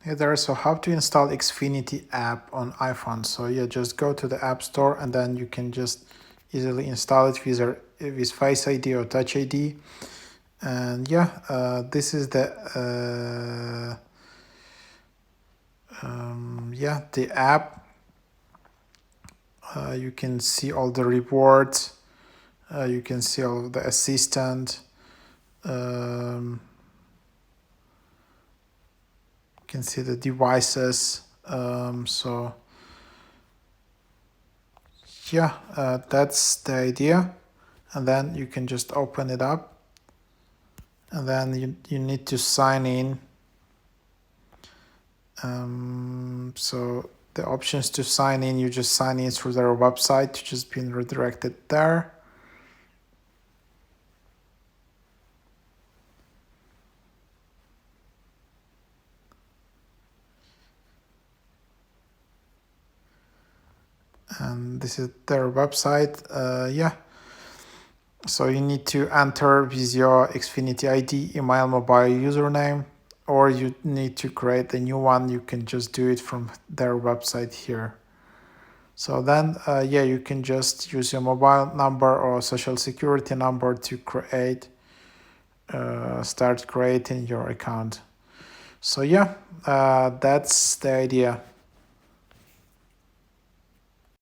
Hey there, so how to install Xfinity app on iPhone. So yeah, just go to the App Store and then you can just easily install it with Face ID or Touch ID. And yeah, this is the app. You can see all the rewards. You can see all the assistant. You can see the devices. So yeah, that's the idea. And then you can just open it up. And then you need to sign in. So the options to sign in, you just sign in through their website, you just been redirected there. And this is their website. Yeah. So you need to enter with your Xfinity ID, email, mobile username, or you need to create a new one. You can just do it from their website here. So then, yeah, you can just use your mobile number or social security number to start creating your account. So yeah, that's the idea.